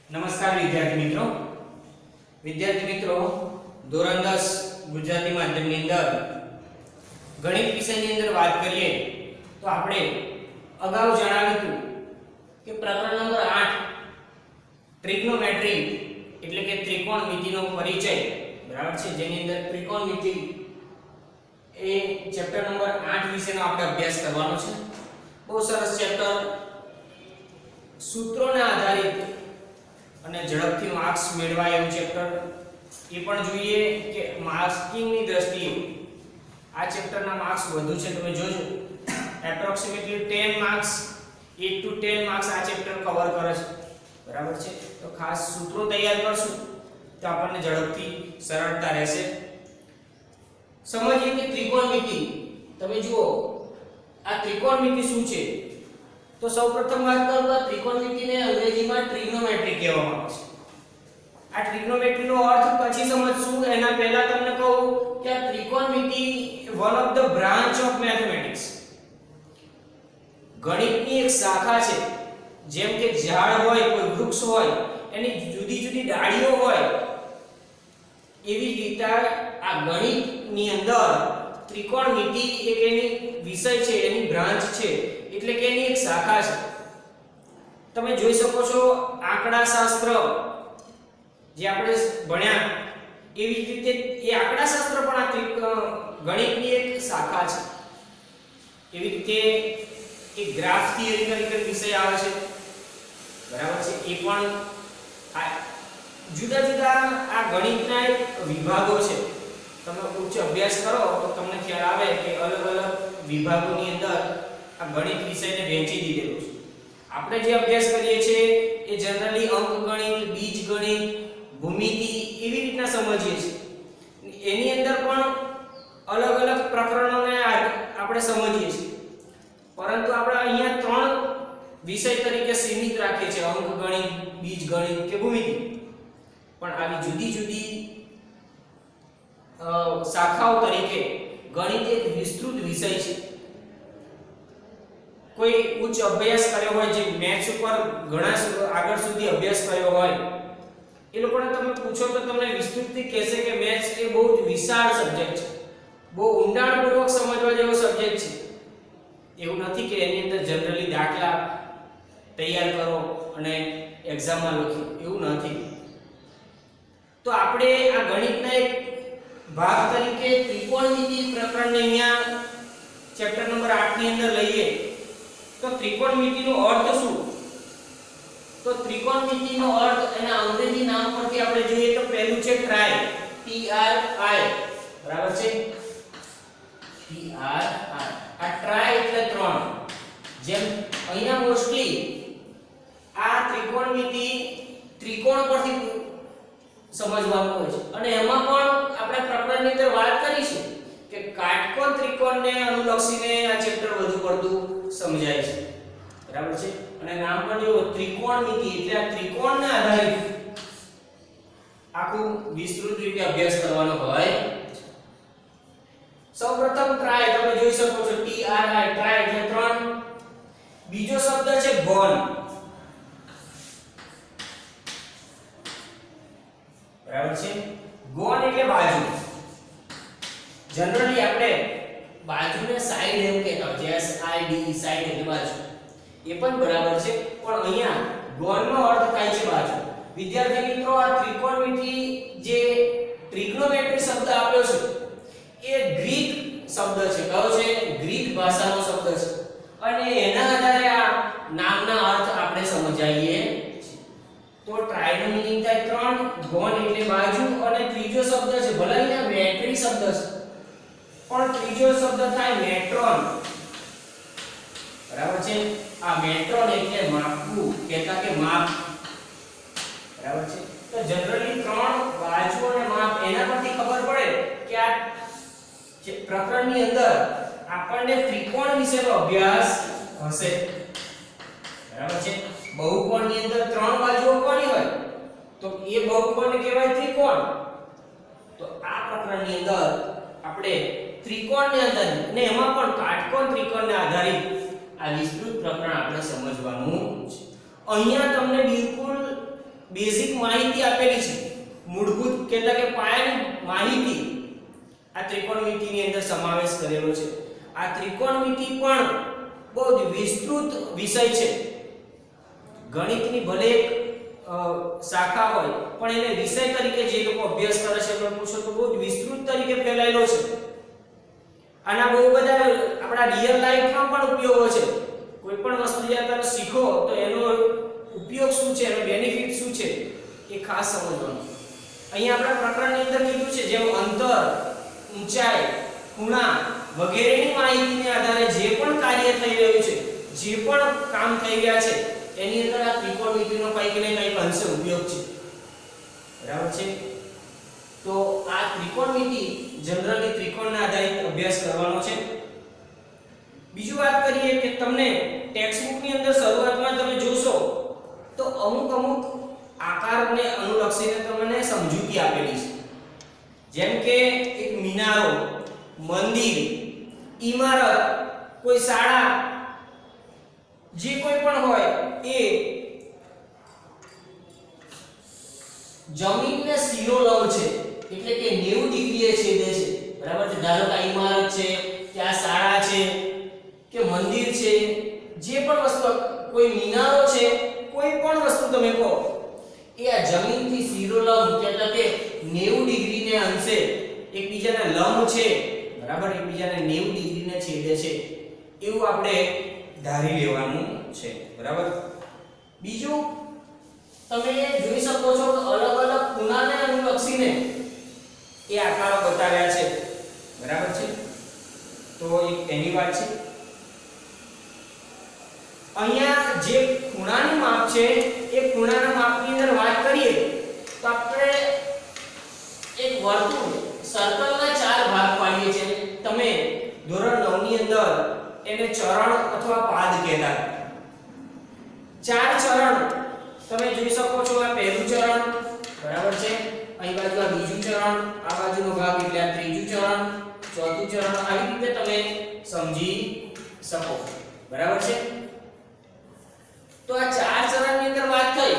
નમસ્કાર વિદ્યાર્થી મિત્રો ધોરણ 10 ગુજરાતી માધ્યમની અંદર ગણિત વિષયની અંદર વાત કરીએ તો આપણે અગાઉ જણાવ્યું હતું કે પ્રકરણ નંબર 8 ટ્રિગ્નોમેટ્રી એટલે કે ત્રિકોણમિતિનો પરિચય બરાબર છે, જેની અંદર ત્રિકોણમિતિ એ ચેપ્ટર નંબર 8 વિશેનો આપણે અભ્યાસ કરવાનો છે। બહુ સરસ ચેપ્ટર, સૂત્રોને આધારિત અને ઝડપથી માર્ક્સ મેળવાય એવું ચેપ્ટર એ પણ જોઈએ કે માર્કિંગની દ્રષ્ટિએ આ ચેપ્ટરના માર્ક્સ વધુ છે। તમે જોજો એપ્રોક્સિમેટલી 10 માર્ક્સ 8 to 10 માર્ક્સ આ ચેપ્ટર કવર કરે છે, બરાબર છે। તો ખાસ સૂત્રો તૈયાર કરશું તો આપણને ઝડપથી સરળતા રહેશે। સમજીએ કે ત્રિકોણમિતિ, તમે જુઓ આ ત્રિકોણમિતિ શું છે। તો સૌપ્રથમ વાત કરું તો ત્રિકોણમિતિને અંગ્રેજીમાં ટ્રિગ્નોમેટ્રી કહેવામાં આવે છે। આ ટ્રિગ્નોમેટ્રીનો અર્થ પછી સમજશું, એના પહેલા તમને કહું કે આ ત્રિકોણમિતિ one of the branch of mathematics, ગણિતની એક શાખા છે। જેમ કે ઝાડ હોય, કોઈ વૃક્ષ હોય, એની જુદી જુદી ડાળીઓ હોય, એવી રીતે આ ગણિતની અંદર ત્રિકોણમિતિ એક એની વિષય છે, એની બ્રાન્ચ છે, એટલે કે એની એક શાખા છે। તમે જોઈ શકો છો આંકડાશાસ્ત્ર જે આપણે ભણ્યા એવી રીતે એ આંકડાશાસ્ત્ર પણ આ ગણિતની એક શાખા છે। એવી રીતે એક ગ્રાફ થિયરી તરીકે વિષય આવે છે, બરાબર છે। એ પણ જુદા જુદા આ ગણિતના એક વિભાગો છે। તમે ઉચ્ચ અભ્યાસ કરો તો તમને ખ્યાલ આવે કે અલગ અલગ વિભાગોની અંદર આ ગણિત વિષયને વહેંચી દીધેલો છે। આપણે જે અભ્યાસ કરીએ છીએ એ જનરલી અંકગણિત, બીજગણિત, ભૂમિતિ એવી રીતના સમજીએ છીએ। એની અંદર પણ અલગ અલગ પ્રકરણોને આપણે સમજીએ છીએ, પરંતુ આપણે અહીંયા ત્રણ વિષય તરીકે સીમિત રાખીએ છીએ, અંકગણિત, બીજગણિત કે ભૂમિતિ। પણ આવી જુદી જુદી શાખાઓ તરીકે ગણિત એક વિસ્તૃત વિષય છે। કોઈ ઉચ્ચ અભ્યાસ કર્યો હોય, જે મેથ્સ ઉપર ઘણા આગળ સુધી અભ્યાસ કર્યો હોય, એ લોકોને તમે પૂછો તો તમને વિસ્તૃતથી કહેશે કે મેથ્સ એ બહુ જ વિશાળ સબ્જેક્ટ છે, બહુ ઊંડાણપૂર્વક સમજવા જેવો સબ્જેક્ટ છે। એવું નથી કે એની અંદર જનરલી દાખલા તૈયાર કરો અને એક્ઝામમાં લખો, એવું નથી। તો આપણે આ ગણિતના એક ભાગ તરીકે ત્રિકોણમિતિ પ્રકરણને અહીંયા ચેપ્ટર નંબર 8 ની અંદર લઈએ તો ત્રિકોણમિતિનો અર્થ શું? તો ત્રિકોણમિતિનો અર્થ એના અંગ્રેજી નામ પરથી આપણે જોઈએ તો પહેલું છે ટ્રાય, T R I, બરાબર છે, T R I। આ ટ્રાય એટલે ત્રણ। જેમ અહીંયા મોસ્ટલી આ ત્રિકોણમિતિ ત્રિકોણ પરથી સમજવાનું હોય છે, અને એમાં પણ આપણે પ્રકરણની અંદર વાત કરી છે કે કાટકોણ ત્રિકોણને અનુલક્ષીને આ ચેપ્ટર વધુ પડતું સમજાય છે, બરાબર છે। અને નામ પણ જો ત્રિકોણમિતિ એટલે આ ત્રિકોણને આધારિત આખું વિસ્તૃત રીતે અભ્યાસ કરવાનો હોય। સૌપ્રથમ ટ્રાય, તમે જોઈ શકો છો T R I, ટ્રાય એટલે ત્રણ। બીજો શબ્દ છે ગોન, બરાબર છે, ગોન એટલે બાજુ। જનરલી આપણે બાજુને સાઈડ એમ કહેતા હોય, S I D E, side એટલે બાજુ, એ પણ બરાબર છે, પણ અહીંયા ગોનનો અર્થ થાય છે બાજુ। વિદ્યાર્થી મિત્રો, આ ત્રિકોણમિતિ જે ટ્રિગ્નોમેટ્રી શબ્દ આપ્યો છે એ ગ્રીક શબ્દ છે, કયો છે? ગ્રીક ભાષાનો શબ્દ છે, અને એના આધારે આ નામના અર્થ આપણે સમજાવીએ છીએ। તો ટ્રાયનો મીનિંગ થાય ત્રણ, ગોન એટલે બાજુ, અને ત્રીજો શબ્દ છે, ભલે અહીંયા મેટ્રી શબ્દ છે પણ ત્રીજો શબ્દ થાય મેટ્રોન, બરાબર છે। આ મેટ્રોન એટલે માપવું, કહેતા કે માપ, બરાબર છે। તો જનરલી ત્રણ, બાજુ અને માપ, એના પરથી ખબર પડે કે આ પ્રકરણની અંદર આપણને ત્રિકોણ વિશેનો અભ્યાસ હશે, બરાબર છે। બહુકોણની અંદર ત્રણ બાજુઓ કોની હોય તો એ બહુકોણને કહેવાય ત્રિકોણ। તો આ પ્રકરણની અંદર આપણે ત્રિકોણને આધારિત અને એમાં પણ કાટકોણ ત્રિકોણને આધારિત આ વિસ્તૃત પ્રકરણ આપણે સમજવાનું છે। અહીંયા તમને બિલકુલ બેઝિક માહિતી આપેલી છે, મૂળભૂત કેટલા કે પાયાની માહિતી આ ત્રિકોણમિતિની અંદર સમાવેશ કરેલો છે. આ ત્રિકોણમિતિ પણ બહુ જ વિસ્તૃત વિષય છે. ગણિતની ભલે એક શાખા હોય પણ એને વિષય તરીકે જે લોકો અભ્યાસ કરે છે એમને પૂછો તો બહુ જ વિસ્તૃત તરીકે ફેલાયેલો છે. આના બહુ બધા આપણા રિયલ લાઈફમાં પણ ઉપયોગો છે. કોઈ પણ વસ્તુ જ્યારે તમે શીખો તો એનો ઉપયોગ શું છે, એનો બેનિફિટ શું છે એ ખાસ સમજવાનું. અહીંયા આપણા પ્રકરણની અંદર કીધું છે જેમ અંતર, ઊંચાઈ, ખૂણા વગેરેની માહિતીને આધારે જે પણ કાર્ય થઈ રહ્યું છે, જે પણ કામ થઈ રહ્યા છે એની અંદર આ ત્રિકોણમિતિનો કંઈક ને કંઈક અંશે ઉપયોગ છે. બરાબર છે? તો આ ત્રિકોણમિતિ જનરલી ત્રિકોણના આધારિત અભ્યાસ કરવાનો છે. બીજું વાત કરીએ કે તમને ટેક્સ્ટબુકની અંદર શરૂઆતમાં તમે જોશો તો અમુક આકારને અનુલક્ષીને તમને સમજૂતી આપેલી છે. જેમ કે એક મિનારો, મંદિર, ઇમારત, કોઈ શાળા જે કોઈ પણ હોય એ જમીનને શિરોલંબ છે એટલે કે 90 ડિગ્રીએ છેદે છે. બરાબર છે? ધારો કે ઇમારત છે, કે આ શાળા છે, કે મંદિર છે, જે પણ વસ્તુ, કોઈ મિનારો છે, કોઈ પણ વસ્તુ તમે કહો એ આ જમીનથી શિરોલંબ એટલે કે 90 ડિગ્રીને અંશે એકબીજાને લંબ છે. બરાબર? એકબીજાને 90 ડિગ્રીને છેદે છે એવું આપણે ધારી લેવાનું છે. બરાબર? બીજું તમે જોઈ શકો છો કે અલગ અલગ ખૂણાને અનુલક્ષીને એ આકારો બતાવ્યા છે. બરાબર છે? તો એક એની વાત છે. અહીંયા જે ખૂણાનું માપ છે એ ખૂણાના માપની અંદર વાત કરીએ તો આપણે એક વર્તુળ સર્કલના 4 ભાગ પાડીએ છીએ. તમે ધોરણ 9 ની અંદર એને ચરણ અથવા પાદ કહેતા. 4 ચરણ તમે જોઈ શકો છો. આ પહેલું ચરણ, બરાબર છે? અહીં બાજુ આ બીજું ચરણ, આ બાજુનો ભાગ એટલે આ ત્રીજું ચરણ, ચોથું ચરણ. આવી રીતે તમે સમજી શકો. બરાબર છે? તો આ 4 ચરણની અંદર વાત થઈ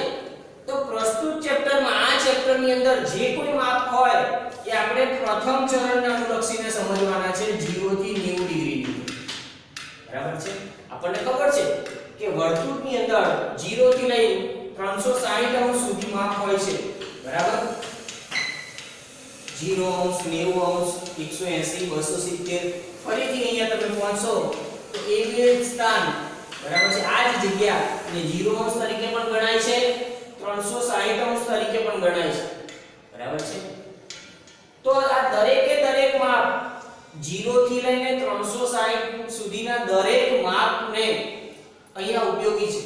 તો પ્રસ્તુત ચેપ્ટરમાં, આ ચેપ્ટરની અંદર જે કોઈ માપ હોય એ આપણે પ્રથમ ચરણને અનુલક્ષીને સમજવાના છે, 0 થી 90 ડિગ્રી. બરાબર છે? આપણને ખબર છે કે વર્તુળની અંદર 0 થી લઈ 360 અંશ સુધી માપ હોય છે. બરાબર? 0 અંશ, 90 અંશ, 180, 270. ફરીથી અહીંયા તમે પહોંચો તો એ બે સ્થાન, બરાબર છે, આ જ જગ્યા ને 0 અંશ તરીકે પણ ગણાય છે, 360 અંશ તરીકે પણ ગણાય છે. બરાબર છે? તો આ દરેકે દરેક માપ 0 થી લઈને 360 સુધીના દરેક માપને અહીંયા ઉપયોગી છે.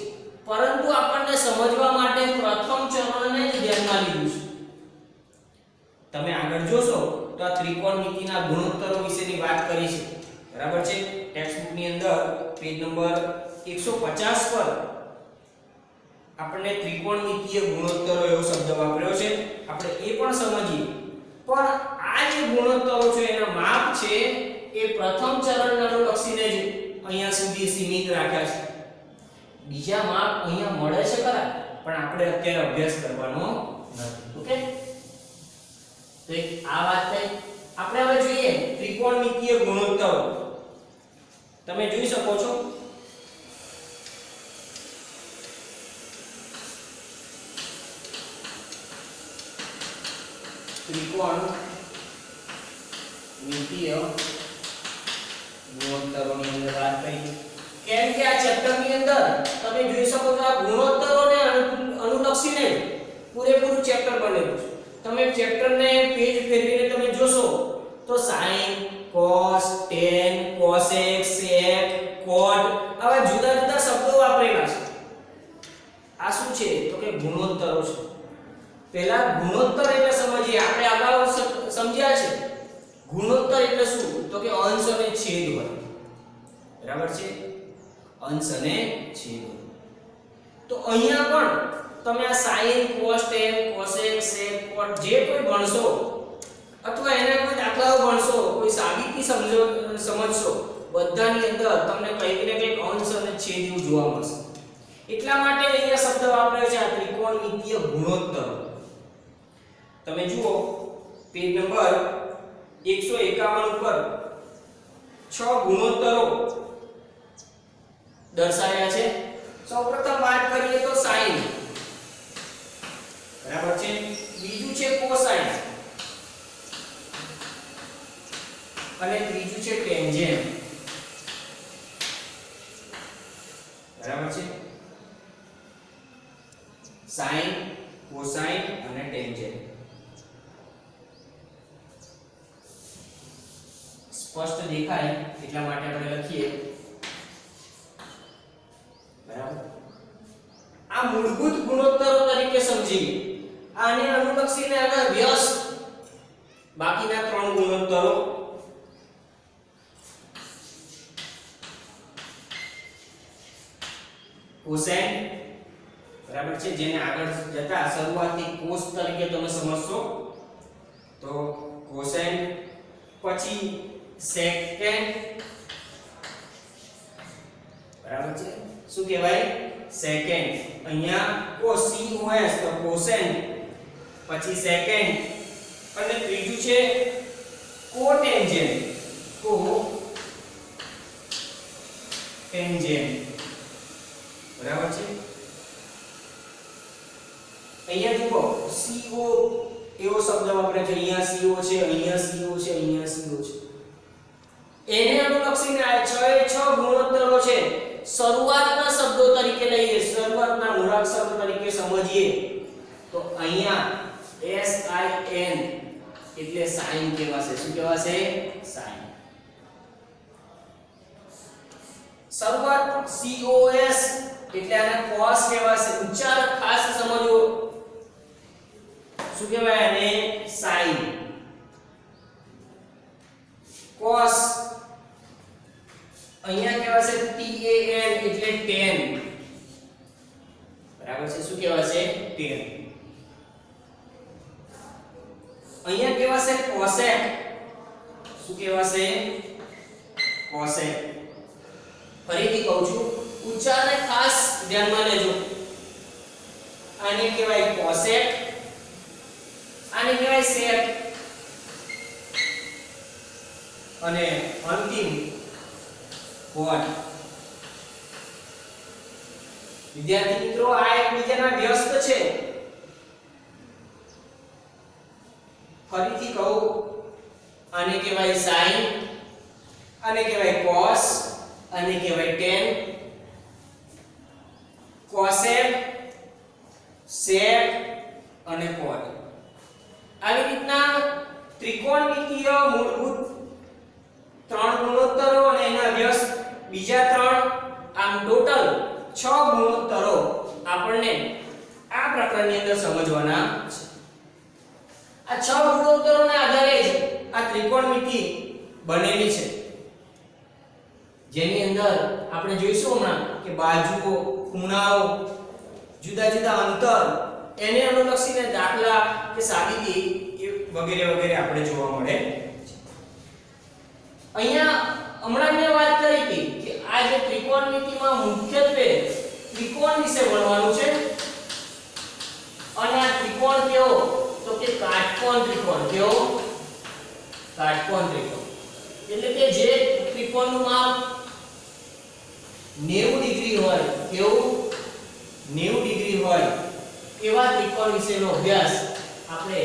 પરંતુ આપણને સમજવા માટે પ્રથમ ચરણને જ ધ્યાનમાં લીધું છે. તમે આગળ જોશો તો આ ત્રિકોણમિતિના ગુણોત્તરો વિશેની વાત કરી છે. બરાબર છે? ટેક્સ્ટબુકની અંદર પેજ નંબર 150 પર આપણને ત્રિકોણમિતિય ગુણોત્તરો એવો શબ્દ વાપર્યો છે. આપણે એ પણ સમજીએ. પણ આ જે ગુણોત્તરો છે એના માપ છે એ પ્રથમ ચરણને અનુલક્ષીને જ અહીંયા સુધી સીમિત રાખ્યા છે. બીજા માપ અહીંયા મળે છે ખરા, પણ આપણે અત્યારે અભ્યાસ કરવાનો નથી. ઓકે? તો આ વાત થઈ. આપણે હવે જોઈએ ત્રિકોણમિતિય ગુણોત્તરો. તમે જોઈ શકો છો ત્રિકોણમિતિય ગુણોત્તરોની અંદર વાત કરી. કેમ કે આ ચેપ્ટરની અંદર તમે જોઈ શકો છો આ ગુણોત્તરોને અનુલક્ષીને પૂરેપૂરું ચેપ્ટર બનેલું છે. તમે ચેપ્ટરને પેજ ફેરવીને તમે જોશો તો sin, cos, tan, cosec, sec, cot આવા જુદા જુદા શબ્દો વાપરેલા છે. આ શું છે તો કે ગુણોત્તરો છે. પહેલા ગુણોત્તર એટલે સમજીએ. આપણે અગાઉ સમજ્યા છે ગુણોત્તર એટલે શું તો કે અંશ અને છેદ હોય. બરાબર છે? અંશ અને છેદ. તો અહીંયા પણ તમે આ sin, cos, tan, cosec, sec, cot જે કોઈ ભણશો અથવા એના કોઈ દાખલાઓ ભણશો, કોઈ સાબિતી સમજશો, બધાની અંદર તમને કંઈક ને કંઈક અંશ અને છેદ એવું જોવા મળશે. એટલા માટે અહીંયા શબ્દ આપ્યો છે આ ત્રિકોણમિતીય ગુણોત્તરો. તમે જુઓ પેજ નંબર 151 ઉપર 6 ગુણોત્તરો દર્શાવ્યા છે. સૌપ્રથમ વાત કરીએ તો sin, બરાબર છે. બીજું છે cosine અને ત્રીજું છે tangent, બરાબર છે. sin, cosine અને tangent. સ્પષ્ટ દેખાય એટલા માટે આપણે લખીએ, બરાબર. આ મૂળભૂત ગુણોત્તરો તરીકે સમજીએ. આને અનુલક્ષીને આગળ વ્યસ્ત બાકીના 3 ગુણોત્તરો cosine, બરાબર છે, જેને આગળ જતા શરૂઆતથી cos તરીકે તમે સમજશો તો cosine, પછી secant, બરાબર છે, શું કહેવાય secant. અહીંયા cos તો cosine, પછી secant અને ત્રીજું છે cotangent, બરાબર છે. અહીંયા જુઓ CO એવો શબ્દ વાપરે છે. અહીંયા CO છે, અહીંયા CO છે, અહીંયા CO છે. એને અનુલક્ષીને આ 6 ગુણોત્તરો છે. શરૂઆતના શબ્દો તરીકે લઈએ, શરૂઆતના મૂળાક્ષરો તરીકે સમજીએ તો અહીંયા SIN એટલે sin કહેવાશે. શું કહેવાશે? sin. શરૂઆત COS એટલે આને cos કહેવાશે. ઉચ્ચાર ખાસ સમજો. શું કહેવાય આને? sin. cos અહીંયા કહેવાશે TAN એટલે tan, બરાબર છે. શું કહેવાશે? tan. અહીંયા કહેવાશે cosec. શું કહેવાશે? cosec. ફરીથી કહું છું, ઉચ્ચારને ખાસ ધ્યાનમાં લેજો. આને કહેવાય cosec, આને કહેવાય sec અને અંતિમ cot. વિદ્યાર્થી મિત્રો, આ એકબીજાના વ્યસ્ત છે. ફરીથી કહું, આને કહેવાય sin, આને કહેવાય cos, આને કહેવાય tan, cosec, sec અને cot. આવી રીતના ત્રિકોણમિતીય મૂળભૂત 3 ગુણોત્તરો અને એના વ્યસ્ત બીજા 3, આમ ટોટલ 6 ગુણોત્તરો આપણને આ પ્રકરણની અંદર સમજવાના છે. આ 6 ગુણોત્તરોના આધારે જ આ ત્રિકોણમિતિ બનેલી છે, જેની અંદર આપણે જોઈશું હમણાં કે બાજુઓ, ખૂણાઓ, જુદા જુદા અંતર, એને અનુલક્ષીને દાખલા કે સાબિતી વગેરે વગેરે આપણે જોવા મળે છે. અહીંયા હમણાં મેં વાત કરી હતી કે આ જે ત્રિકોણમિતિમાં મુખ્યત્વે ત્રિકોણ વિશે ભણવાનું છે. અને આ ત્રિકોણ કેવો? તો કે કાટકોણ ત્રિકોણ. કેવો? કાટકોણ ત્રિકોણ. એટલે કે જે ત્રિકોણનું માપ 90 ડિગ્રી હોય, કેવું? 90 ડિગ્રી હોય એવા ત્રિકોણ વિશેનો અભ્યાસ આપણે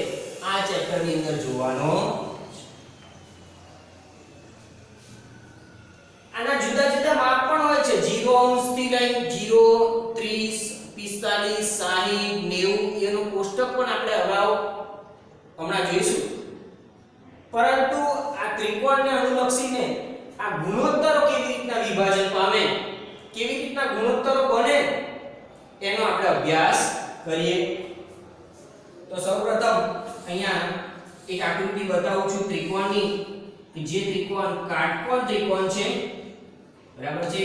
આ ચેપ્ટરની અંદર જોવાનો. આના જુદા જુદા માપ પણ હોય છે. 0 અંશથી લઈને 0, 30, 45, 60, 90 એનું કોષ્ટક પણ આપણે અગાઉ હમણાં જોઈશું. પરંતુ આ ત્રિકોણને અનુલક્ષીને આ ગુણોત્તરો કેવી રીતના વિભાજન પામે, કેવી રીતના ગુણોત્તરો બને, એનો આપણે અભ્યાસ કરીએ. તો સૌપ્રથમ અહીંયા એક આકૃતિ બતાવું છું ત્રિકોણની, કે જે ત્રિકોણ કાટકોણ ત્રિકોણ છે, બરાબર છે.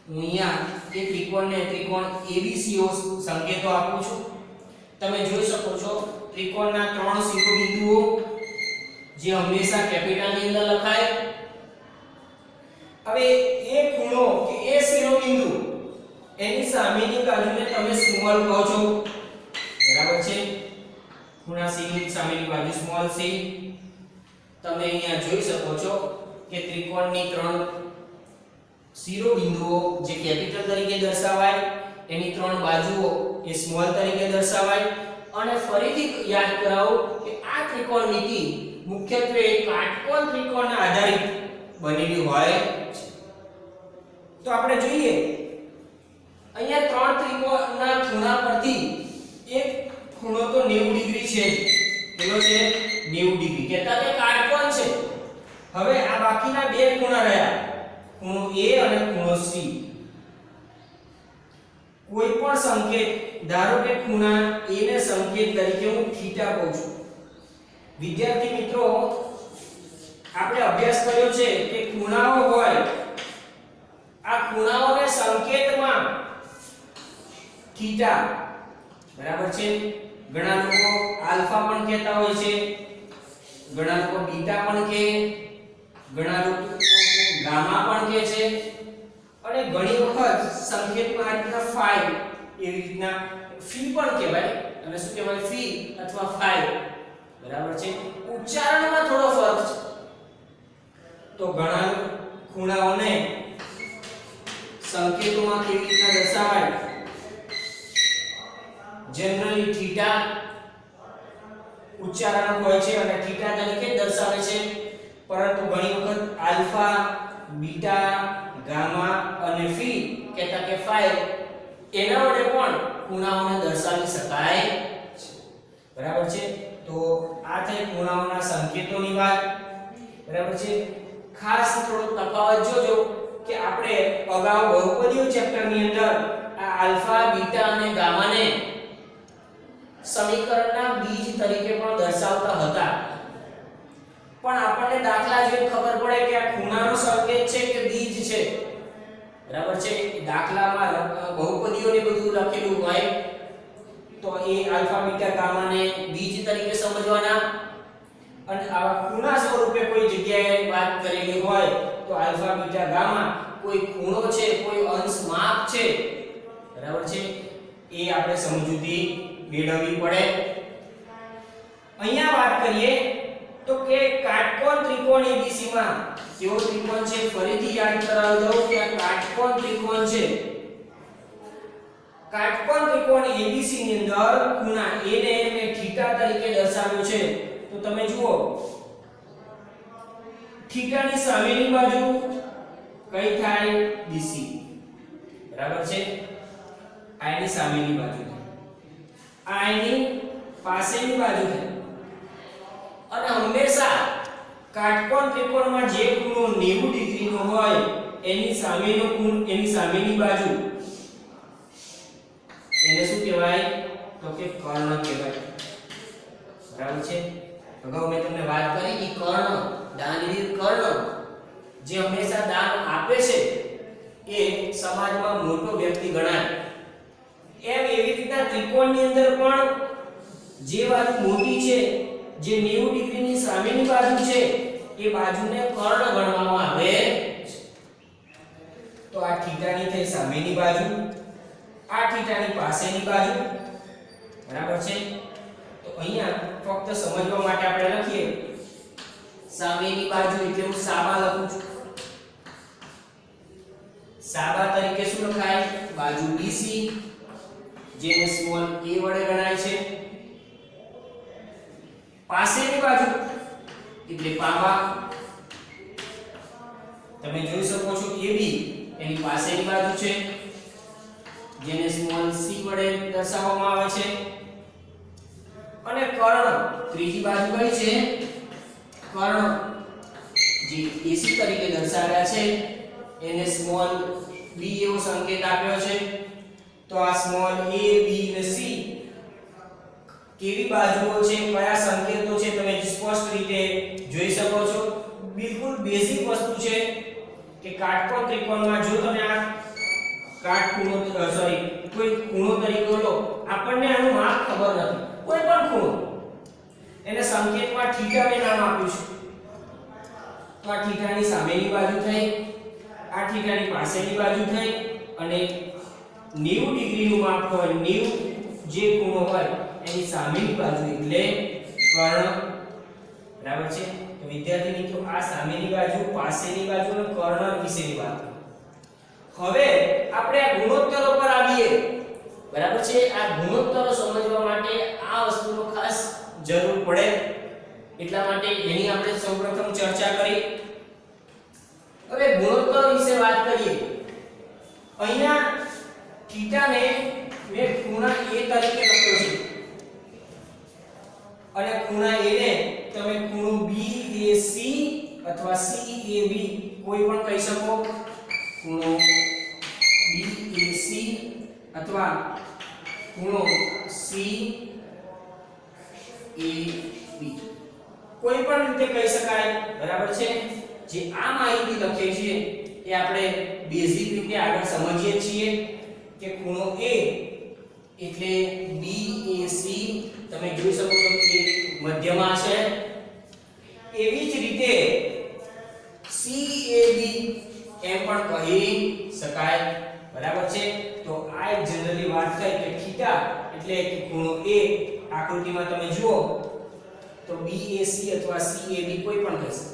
હું અહીંયા એ ત્રિકોણને ત્રિકોણ ABCO સંકેતો આપું છું. તમે જોઈ શકો છો ત્રિકોણના 3 શિરોબિંદુઓ જે હંમેશા કેપિટલ ની અંદર લખાય. હવે એ ખૂણો કે એ શિરોબિંદુ એની સામેની બાજુને તમે સ્મોલ કહો છો, બરાબર છે? ખૂણા C ની સામેની બાજુ સ્મોલ c. તમે અહીંયા જોઈ શકો છો કે ત્રિકોણની ત્રણ શિરોબિંદુઓ જે કેપિટલ તરીકે દર્શાવાય, એની ત્રણ બાજુઓ એ સ્મોલ તરીકે દર્શાવાય. અને ફરીથી યાદ કરાવો કે આ ત્રિકોણમિતિ મુખ્યત્વે કાટકોણ ત્રિકોણના આધારિત બનેલી હોય છે. તો આપણે જોઈએ અહીંયા ત્રણ ત્રિકોણના ખૂણા પરથી એક ખૂણો તો 90 ડિગ્રી છે. કેટલો છે? 90 ડિગ્રી. કહેતા કે કાટકોણ છે. હવે આ બાકીના બે ખૂણા રહ્યા, ખૂણો A અને ખૂણો C. કોઈ પણ સંકેત, ધારો કે ખૂણા A ને સંકેત તરીકે હું થીટા કહું છું. વિદ્યાર્થી મિત્રો, આપણે અભ્યાસ કર્યો છે કે ખૂણાઓ હોય, આ ખૂણાઓને સંકેતમાં થીટા, બરાબર છે? ઘણા લોકો આલ્ફા પણ કહેતા હોય છે, ઘણા લોકો બીટા પણ કહે, ઘણા લોકો ગામા પણ કહે છે, અને ઘણી વખત સંકેતમાં આ રીતના ફાઈ, એવી રીતના ફી પણ કહેવાય, અને શું કહેવાય? ફી અથવા ફાઈ, બરાબર છે? ઉચ્ચારણમાં થોડો ફરક છે. તો ઘણા ખૂણાઓને સંકેતોમાં કેવી રીતના દર્શાવાય? જનરલી થીટા ઉચ્ચારણ હોય છે અને થીટા તરીકે દર્શાવે છે, પરંતુ ઘણી વખત આલ્ફા, બીટા, ગામા અને ફી કહેતા કે ફાઈ, એના વડે પણ ખૂણાઓને દર્શાવી શકાય છે, બરાબર છે? તો આ થઈ ખૂણાઓના સંકેતોની વાત, બરાબર છે? ખાસ થોડો તફાવત જોજો કે આપણે અગાઉ બહુપદીઓ ચેપ્ટરની અંદર આ આલ્ફા, બીટા અને ગામાને સમીકરણના બીજ તરીકે પણ દર્શાવતા હતા, પણ આપણને દાખલા જોઈને ખબર પડે કે આ ખૂણાનો સંકેત છે કે બીજ છે, બરાબર છે? દાખલામાં બહુપદીઓને બધું લખેલું હોય તો એ આલ્ફા, બીટા, ગામાને બીજ તરીકે સમજવાના, અને આવા ખૂણા સ્વરૂપે કોઈ જગ્યાએ વાત કરેલી હોય તો આલ્ફા, બીટા, ગામા કોઈ ખૂણો છે, કોઈ અંશ માપ છે, બરાબર છે? એ આપણે સમજૂતી મેળવવી પડે. અહીંયા વાત કરીએ તો કે કાટકોણ ત્રિકોણ ABC માં કેવો ત્રિકોણ છે? ફરીથી યાદ કરાવી દઉં કે આ કાટકોણ ત્રિકોણ છે. કાટકોણ ત્રિકોણ ABC ની અંદર ખૂણા A ને મેં થીટા તરીકે દર્શાવ્યો છે. તો તમે જુઓ, થીટાની સામેની બાજુ કઈ થાય? BC, બરાબર છે? I ની સામેની બાજુ, I ની પાસેની બાજુ છે. અને હંમેશા કાટકોણ ત્રિકોણમાં જે ખૂણો 90 ડિગ્રીનો હોય એની સામેનો ખૂણો, એની સામેની બાજુ, એને શું કહેવાય? તો કે કર્ણ કહેવાય, બરાબર છે? અગાઉ મેં તમને વાત કરી કે કર્ણ, દાનવીર કર્ણ જે હંમેશા દાન આપે છે એ સમાજમાં મોટો વ્યક્તિ ગણાય. એમ એવી રીતના ત્રિકોણની અંદર પણ જે બાજુ મોટી છે, જે 90 ડિગ્રીની સામેની બાજુ છે, એ બાજુને કર્ણ ગણવામાં આવે છે. તો આ થીટાની થઈ સામેની બાજુ, આ થીટાની પાસેની બાજુ, બરાબર છે? તો અહીંયા ફક્ત સમજવા માટે આપણે લખીએ સામેની બાજુ એટલે હું સાબા લખું છું. સાબા તરીકે શું લખાય? બાજુ BC, જેને સ્મોલ a વડે ગણાય છે. પાસેની બાજુ એટલે પાવા, તમે જોઈ શકો છો AB એની પાસેની બાજુ છે, જેને સ્મોલ c વડે દર્શાવવામાં આવે છે. અને કર્ણ ત્રીજી બાજુ કઈ છે? કર્ણ જે AC તરીકે દર્શાવ્યા છે, એને સ્મોલ b એવો સંકેત આપ્યો છે. તો આ સ્મોલ a, b અને c કેવી બાજુઓ છે, કયા સંકેતો છે, તમે સ્પષ્ટ રીતે જોઈ શકો છો. બિલકુલ બેઝિક વસ્તુ છે કે કાટકોણ ત્રિકોણમાં જો તમે આ કાટખૂણો કોઈ ખૂણો તરીકે લો, આપણને આનું માપ ખબર નથી, કોઈ પણ ખૂણો, એને સંકેતમાં થીટા મે નામ આપ્યું છે. તો આ થીટાની સામેની બાજુ થઈ, આ થીટાની પાસેની બાજુ થઈ, અને 90 ડિગ્રીનું માપ હોય, 90 જે ખૂણો હોય એની સામેની બાજુ એટલે કર્ણ, બરાબર છે? તો વિદ્યાર્થી મિત્રો આ સામેની બાજુ, પાસેની બાજુ અને કર્ણ વિશેની વાત. હવે આપણે આ ગુણોત્તરો પર આવીએ, બરાબર છે? આ ગુણોત્તરો સમજવા માટે આ વસ્તુનો ખાસ જરૂર પડે, એટલા માટે એની આપણે સૌપ્રથમ ચર્ચા કરી. હવે ગુણોત્તર વિશે વાત કરીએ. અહીંયા થીટાને મેં ખૂણા a તરીકે લખ્યો છે અને ખૂણા a ને તમે ખૂણો BAC અથવા CAB કોઈ પણ કહી શકો. ખૂણો BAC અથવા ખૂણો CAB કોઈ પણ રીતે કહી શકાય, બરાબર છે? જે આ માહિતી લખીએ છીએ એ આપણે બેઝિક રીતે આગળ સમજીએ છીએ કે ખૂણો A એટલે BAC તમે જોઈ શકો છો કે મધ્યમાં છે. એવી જ રીતે CAB એમ પણ કહી શકાય, બરાબર છે? તો આ એક જનરલી વાત થઈ કે થીટા એટલે કે ખૂણો A આકૃતિમાં તમે જુઓ તો BAC અથવા CAB કોઈ પણ કહી શકે.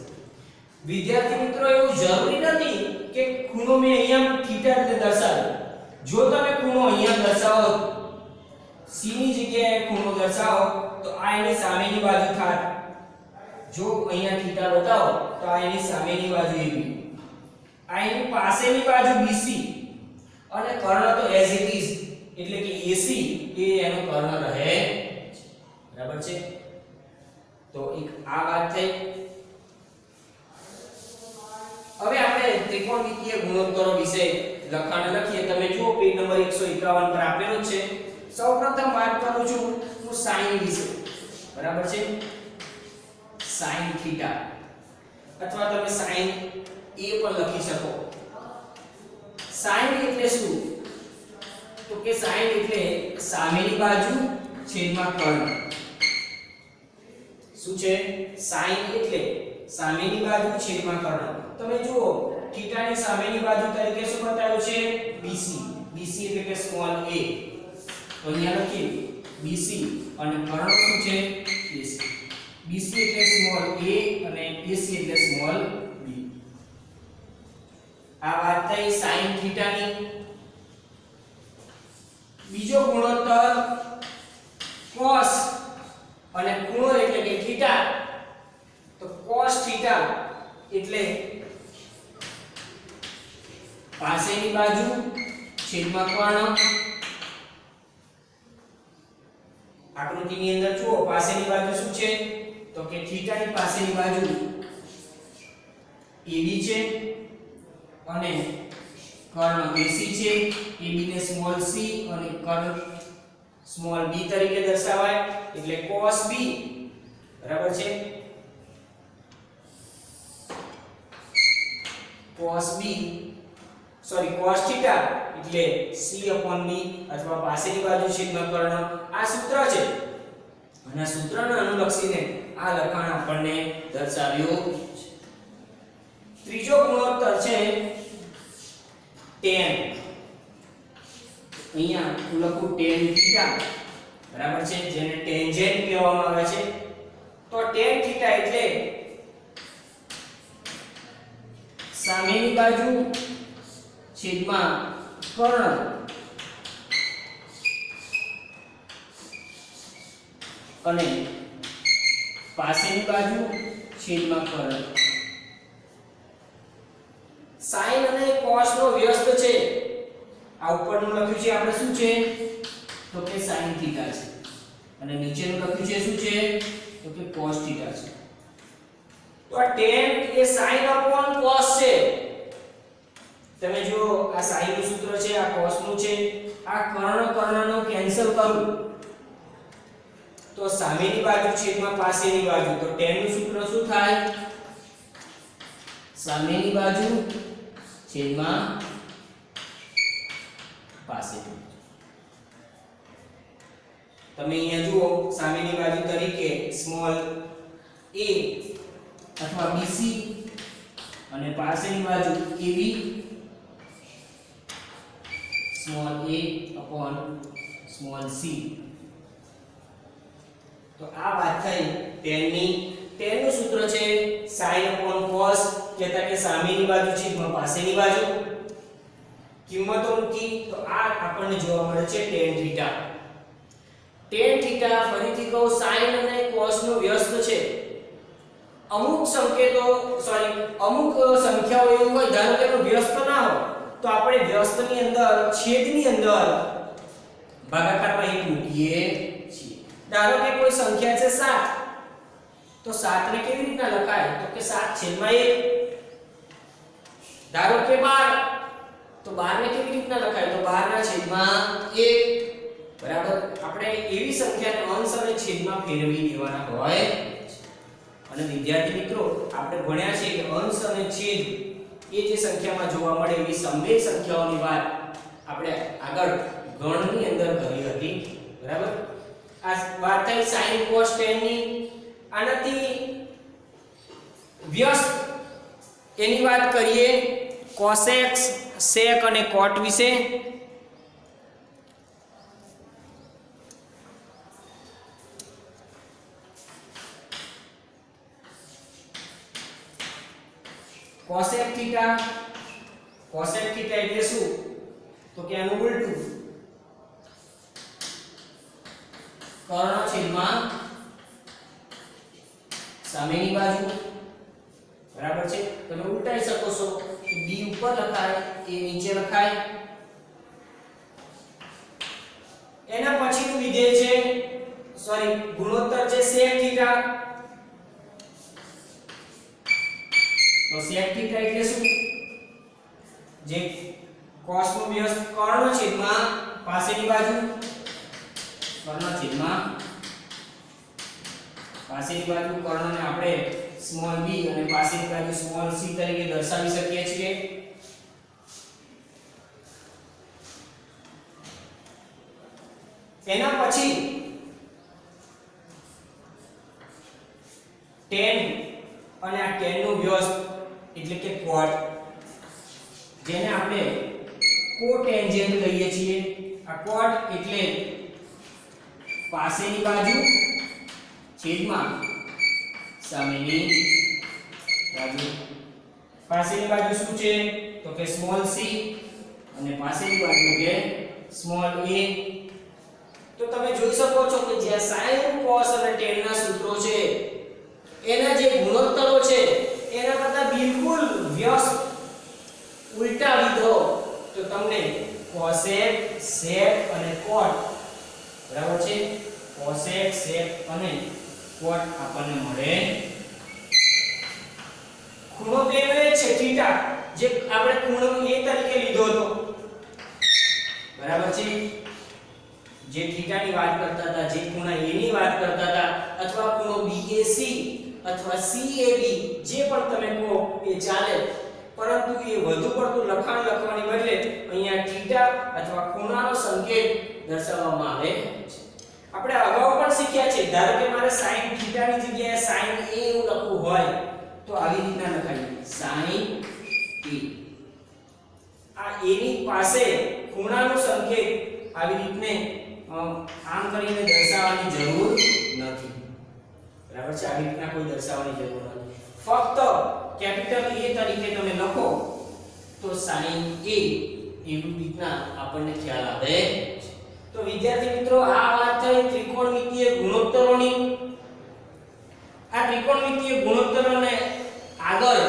વિદ્યાર્થી મિત્રો એવું જરૂરી નથી કે ખૂણો મેં અહીંયા થીટા રીતે દર્શાવ્યો. જો તમે ખૂણો અહીંયા દર્શાવો, C ની જગ્યાએ ખૂણો દર્શાવો તો આ એની સામેની બાજુ થાય. જો અહીંયા થીટા બતાવો તો આ એની સામેની બાજુ AB, આ એની પાસેની બાજુ BC અને કર્ણ તો એઝ ઇટ ઇઝ એટલે કે AC એ એનો કર્ણ રહે, બરાબર છે? તો એક આ વાત થઈ. હવે આપણે ત્રિકોણમિતિય ગુણોત્તરો વિશે લખાણ લખીએ. તમે જુઓ પેજ નંબર 151 પર આપેલું છે. સૌપ્રથમ વાત કરું છું હું sin વિશે, બરાબર છે? sin થીટા અથવા તમે sin A પણ લખી શકો. sin એટલે શું? તો કે sin એટલે સામેની બાજુ છેદમાં કર્ણ. શું છે? sin એટલે સામેની બાજુ છેદમાં કર્ણ. તમે જુઓ થીટાની સામેની બાજુ તરીકે શું બતાવ્યું છે? BC. BC એટલે કે સ્મોલ a. તો અહીંયા લખીએ BC અને કર્ણ શું છે? AC. BC એટલે સ્મોલ a અને AC એટલે સ્મોલ b. આ વાત થઈ sin થીટાની. બીજો ગુણોત્તર cos અને ખૂણો એટલે કે થીટા. તો cos થીટા એટલે પાસેની બાજુ છેદમાં કર્ણ. આકૃતિની અંદર જુઓ પાસેની બાજુ શું છે? તો કે થીટાની પાસેની બાજુ AB છે અને કર્ણ AC છે. AB ને સ્મોલ c અને કર્ણ સ્મોલ b તરીકે દર્શાવાય એટલે cos b, બરાબર છે? cos થીટા એટલે c/b અથવા પાસેની બાજુ છેદમાં કર્ણ. આ સૂત્ર છે અને સૂત્રને અનુલક્ષીને આ લખાણ આપણને દર્શાવ્યું છે. ત્રીજો ગુણોત્તર છે tan. અહીંયા હું લખું tan થીટા, બરાબર છે? જેને ટેન્જેન્ટ કહેવામાં આવે છે. તો tan થીટા એટલે સામેની બાજુ છેદમાં કર્ણ અને પાસેની બાજુ છેદમાં કર્ણ. sin અને cos નો વ્યસ્ત છે. આ ઉપરનું લખ્યું છે આપણે શું છે? તો કે sin થીટા છે અને નીચેનું લખ્યું છે શું છે? તો કે cos થીટા છે. તો આ tan એ sin upon cos છે. તમે જો આ sin નું સૂત્ર છે, આ cos નું છે. આ કર્ણનો કેન્સલ કરું તો સામેની બાજુ છેદમાં પાસેની બાજુ. તો tan નું સૂત્ર શું થાય? સામેની બાજુ છેદમાં પાસેની. તમે અહીંયા જુઓ સામેની બાજુ તરીકે સ્મોલ a અથવા BC અને પાસેની બાજુ AB small a upon small c. તો આ વાત થઈ tan ની. tan નું સૂત્ર છે sin upon cos, કહેતા કે સામેની બાજુ છેદમાં પાસેની બાજુ. કિંમતો મૂકી તો આ આપણને જોવા મળે છે tan θ. tan θ ફરીથી કહું sin અને cos નો વ્યસ્ત છે. અમુક સંખ્યાઓ એવું હોય, ધારો કે એનો વ્યસ્ત ના હોય તો આપણે વ્યસ્તની અંદર છેદની અંદર ભાગાકારમાં 1 મૂકીએ છીએ. ધારો કે કોઈ સંખ્યા છે 7, તો 7 ને કેવી રીતના લખાય તો કે 7/1. ધારો કે 12, તો 12 ને કેવી રીતના લખાય તો 12/1. બરાબર. આપણે એવી સંખ્યાને અંશ અને છેદમાં ફેરવી દેવાના હોય. અને વિદ્યાર્થી મિત્રો, આપણે ભણ્યા છે કે અંશ અને છેદ એ જે સંખ્યામાં જોવા મળે એવી સમય સંખ્યાઓની વાત આપણે આગળ ગણની અંદર કરી હતી. બરાબર. આ વાત થઈ sin cos tan ની. આનાથી વ્યસ્ત એની વાત કરીએ cosec sec અને cot વિશે. cosec theta એટલે શું તો કે આનું ઉલટું, કર્ણ છેદમાં સામેની બાજુ. બરાબર છે. તમે ઉલટાઈ શકો છો. b ઉપર લખાય, a નીચે લખાય. એના પછીનું વિધેય છે ગુણોત્તર છે sec theta. તો sec theta એટલે શું? જે cos નો વ્યસ્ત કર્ણ છેદમાં પાસેની બાજુ, કર્ણ છેદમાં પાસેની બાજુ. કર્ણને આપણે સ્મોલ b અને પાસેની બાજુ સ્મોલ c તરીકે દર્શાવી શકીએ છીએ. એના પછી tan અને આ tan નું વ્યસ્ત એટલે કે cot, જેને આપણે કોટેન્જન્ટ કહીએ છીએ. આ cot એટલે પાસેની બાજુ છેદમાં સામેની બાજુ. પાસેની બાજુ શું છે તો કે સ્મોલ c અને પાસેની બાજુ કે સ્મોલ a. તો તમે જોઈ શકો છો કે જ્યાં sin cos અને tan ના સૂત્રો છે એના જે ગુણોત્તરો છે એના કરતા બિલકુલ વ્યસ્ત ઉલટાવી દો તો તમને cosec sec અને cot, બરાબર છે, cosec sec અને cot આપણને મળે. ખૂણો તેનો એ છે થીટા, જે આપણે ખૂણો a તરીકે લીધો હતો. બરાબર છે. જે થીટાની વાત કરતા હતા, જે ખૂણા a ની વાત કરતા હતા, અથવા ખૂણો BAC અથવા CAB, જે પણ તમે કહો એ ચાલે, પરંતુ એ વધુ પડતું લખાણ લખવાની બદલે અહીંયા થીટા અથવા ખૂણાનો સંકેત દર્શાવવામાં આવે છે. આપણે અગાઉ પણ શીખ્યા છે, ધારો કે મારે sin થીટા ની જગ્યાએ sin a એવું લખવું હોય તો આવી રીતના લખાય sin a. આ a ની પાસે ખૂણાનો સંકેત આવી રીતને આમ કરીને દર્શાવવાની જરૂર નથી. બરાબર છે. આવી રીતના કોઈ દર્શાવવાની જરૂર નથી. ફક્ત કેપિટલ A તરીકે તમે લખો તો sin a એવી રીતના આપણને ખ્યાલ આવે. તો વિદ્યાર્થી મિત્રો, આ વાત થઈ ત્રિકોણમિતીય ગુણોત્તરોની. આ ત્રિકોણમિતીય ગુણોત્તરોને આગળ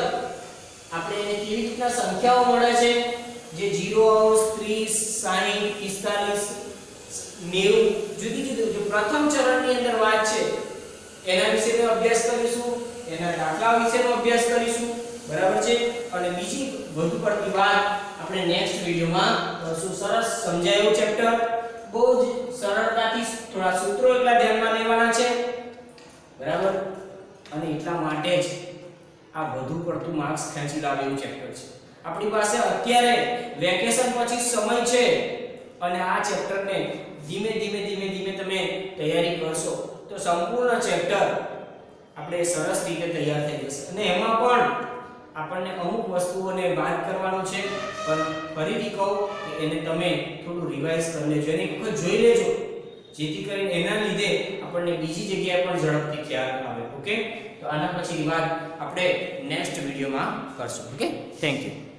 આપણે એને કેવી રીતના સંખ્યાઓ મળે છે, જે 0, 30, 60, 45, 90 જુદી જુદી જો પ્રથમ ચરણની અંદર વાત છે એના વિશેનો અભ્યાસ કરીશું, એના દાખલા વિશેનો અભ્યાસ કરીશું. બરાબર છે. અને બીજી વધુ પડતી વાત આપણે નેક્સ્ટ વિડિયોમાં કરશું. સરસ સમજાયું ચેપ્ટર. બહુ જ સરળતાથી થોડા સૂત્રો એટલા ધ્યાનમાં લેવાના છે. બરાબર. અને એટલા માટે જ આ વધુ પડતું માર્ક્સ ખેંચી લાવે એવું ચેપ્ટર છે. આપણી પાસે અત્યારે વેકેશન પછી સમય છે અને આ ચેપ્ટરને ધીમે ધીમે તમે તૈયારી કરશો તો સંપૂર્ણ ચેપ્ટર આપણે સરસ રીતે તૈયાર થઈ જશે. અને એમાં પણ આપણને અમુક વસ્તુઓને બાદ કરવાનું છે, પણ ફરીથી કહું કે એને તમે થોડું રિવાઇઝ કરી લેજો, એને એક વખત જોઈ લેજો, જેથી કરીને એના લીધે આપણને બીજી જગ્યાએ પણ ઝડપથી ખ્યાલ આવે. ઓકે, તો આના પછીની વાત આપણે નેક્સ્ટ વિડીયોમાં કરશું. Okay, thank you.